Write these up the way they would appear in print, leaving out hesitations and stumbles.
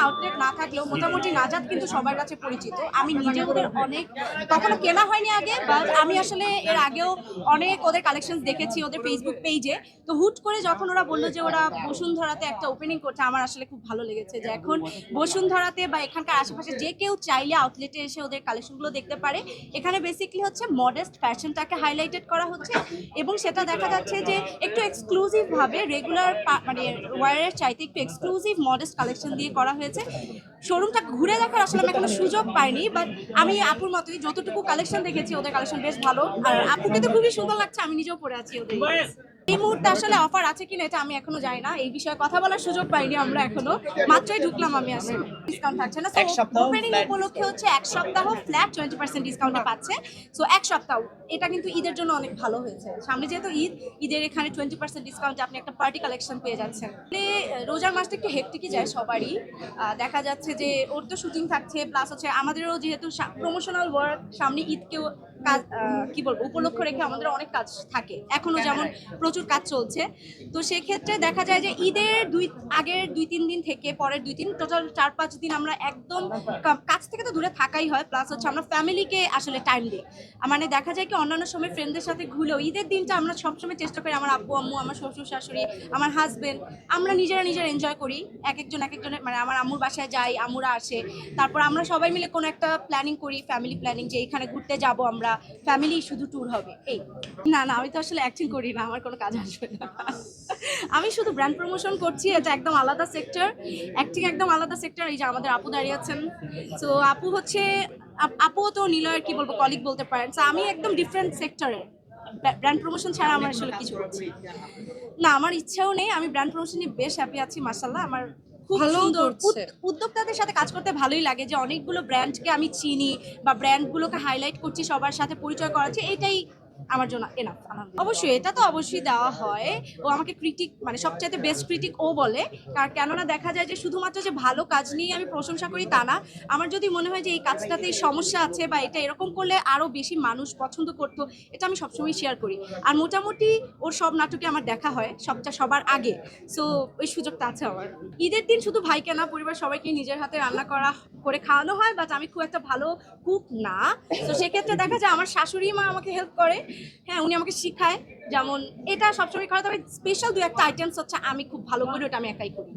Outlet না থাকলেও মোটামুটি নাজাত কিন্তু সবার কাছে পরিচিত। আমি নিজে ওদের অনেক কখনো কেনা হয়নি আগে, বাট আমি আসলে এর আগেও অনেক ওদের কালেকশন দেখেছি ওদের ফেসবুক পেজে। তো হুট করে যখন ওরা বললো যে ওরা বসুন্ধরাতে একটা ওপেনিং করছে, আমার আসলে খুব ভালো লেগেছে যে এখন বসুন্ধরাতে বা এখানকার আশেপাশে যে কেউ চাইলে আউটলেটে এসে ওদের কালেকশনগুলো দেখতে পারে। এখানে বেসিক্যালি হচ্ছে মডেস্ট ফ্যাশনটাকে হাইলাইটেড করা হচ্ছে এবং সেটা দেখা যাচ্ছে যে একটু এক্সক্লুসিভ ভাবে রেগুলার মানে ওয়ারের চাইতে একটু এক্সক্লুসিভ মডেস্ট কালেকশন দিয়ে করা হয়েছে। শোরুমটা ঘুরে দেখার আসলে আমি এখনো সুযোগ পাইনি, বাট আমি আপুর মতোই যতটুকু কালেকশন দেখেছি ওদের কালেকশন বেশ ভালো। আর আপুকে তো খুবই সুন্দর লাগছে, আমি নিজেও পরে আছি ওদের। এই মুহূর্তে আসলে অফার আছে কিনা এটা আমি এখনো জানি না, এই বিষয়ে কথা বলার সুযোগ পাইনি আমরা এখনো, মাত্রই ঢুকলাম আমি আসলে। ডিসকাউন্ট থাকছে না, ওপেনিং উপলক্ষে হচ্ছে এক সপ্তাহ ফ্ল্যাট 20% ডিসকাউন্টে পাচ্ছে। সো এক সপ্তাহ, এটা কিন্তু ঈদের জন্য অনেক ভালো হয়েছে। সামনে যেহেতু ঈদের এখানে 20% ডিসকাউন্টে আপনি একটা পার্টি কালেকশন পেয়ে যাচ্ছেন। রোজার মাসটা একটু হেক্টিকই যায় সবারই, দেখা যাচ্ছে যে ওর তো শুটিং থাকছে, প্লাস হচ্ছে আমাদেরও যেহেতু প্রমোশনাল ওয়ার্ক, সামনে ঈদকেও কাজ কি বলবো উপলক্ষ রেখে আমাদের অনেক কাজ থাকে এখনো, যেমন প্রচুর কাজ চলছে। তো সেক্ষেত্রে দেখা যায় যে ঈদের আগের 2-3 দিন থেকে পরের 2-3 টোটাল 4-5 দিন আমরা একদম কাজ থেকে তো দূরে থাকাই হয়, প্লাস হচ্ছে আমরা ফ্যামিলিকে আসলে টাইম দিই। মানে দেখা যায় কি অন্যান্য সময় ফ্রেন্ডদের সাথে ঘুরেও ঈদের দিনটা আমরা সবসময় চেষ্টা করি, আমার আব্বু আম্মু, আমার শ্বশুর শাশুড়ি, আমার হাজবেন্ড, আমরা নিজেরা এনজয় করি। এক একজনের মানে আমার আম্মুর বাসায় যাই, আম্মুরা আসে, তারপর আমরা সবাই মিলে কোনো একটা প্ল্যানিং করি, ফ্যামিলি প্ল্যানিং, যে এখানে ঘুরতে যাব আমরা, ফ্যামিলি শুধু ট্যুর হবে এই। না আমি তো আসলে অ্যাক্টিং করি না, আমার কোনো কাজ আসবে না। আমি শুধু ব্র্যান্ড প্রমোশন করছি, এটা একদম আলাদা সেক্টর, অ্যাক্টিং একদম আলাদা সেক্টর। এই যে আমাদের আপু দাঁড়িয়ে আছেন, তো আপু হচ্ছে আপুও তো নিলয়ের কি বলবো কলিগ বলতে পারেন। তো আমি একদম ডিফারেন্ট সেক্টরে, ব্র্যান্ড প্রমোশন ছাড়া আমার আসলে কিছু করছি না, আমার ইচ্ছাও নেই। আমি ব্র্যান্ড প্রমোশন নিয়ে বেশ হ্যাপি আছি, মাশাআল্লাহ। আমার খুব সুন্দর উদ্যোক্তাদের সাথে কাজ করতে ভালোই লাগে, যে অনেকগুলো ব্র্যান্ডকে আমি চিনি বা ব্র্যান্ডগুলোকে হাইলাইট করছি, সবার সাথে পরিচয় করাচ্ছি, এটাই আমার জন্য এনাফ। অবশ্যই এটা তো অবশ্যই দেওয়া হয়, ও আমাকে ক্রিটিক মানে সবচাইতে বেস্ট ক্রিটিক ও বলে। কেননা দেখা যায় যে শুধুমাত্র যে ভালো কাজ নিয়ে আমি প্রশংসা করি তা না, আমার যদি মনে হয় যে এই কাজটাতে সমস্যা আছে বা এটা এরকম করলে আরো বেশি মানুষ পছন্দ করতো, এটা আমি সবসময় শেয়ার করি। আর মোটামুটি ওর সব নাটকে আমার দেখা হয় সবার আগে, সো ওই সুযোগটা আছে আমার। ঈদের দিন শুধু ভাইকে না, পরিবার সবাইকে নিজের হাতে রান্না করে খাওয়ানো হয়, বাট আমি খুব একটা ভালো কুক না। তো সেক্ষেত্রে দেখা যায় আমার শাশুড়ি মা আমাকে হেল্প করে, হ্যাঁ উনি আমাকে শিখায়, যেমন এটা সবসময় করা, তবে স্পেশাল 2-1টা আইটেমস হচ্ছে আমি খুব ভালো করি, ওটা আমি একাই করি।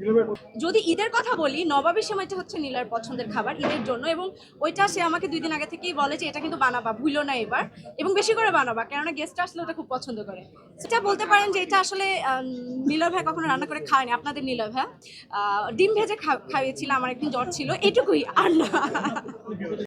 যদি ঈদের কথা বলি, নবাবের সময়টা হচ্ছে নীলার পছন্দের খাবার ঈদের জন্য, এবং ওইটা সে আমাকে 2 দিন আগে থেকেই বলে যে এটা কিন্তু বানাবা, ভুলো না এবার, এবং বেশি করে বানাবা, কেননা গেস্ট আসলে ওটা খুব পছন্দ করে। সেটা বলতে পারেন যে এটা আসলে নীলয় ভাই কখনো রান্না করে খায়নি, আপনাদের নীলয় ভাই ডিম ভেজে খাইয়েছিল, আমার একদিন জ্বর ছিল, এটুকুই, আর না।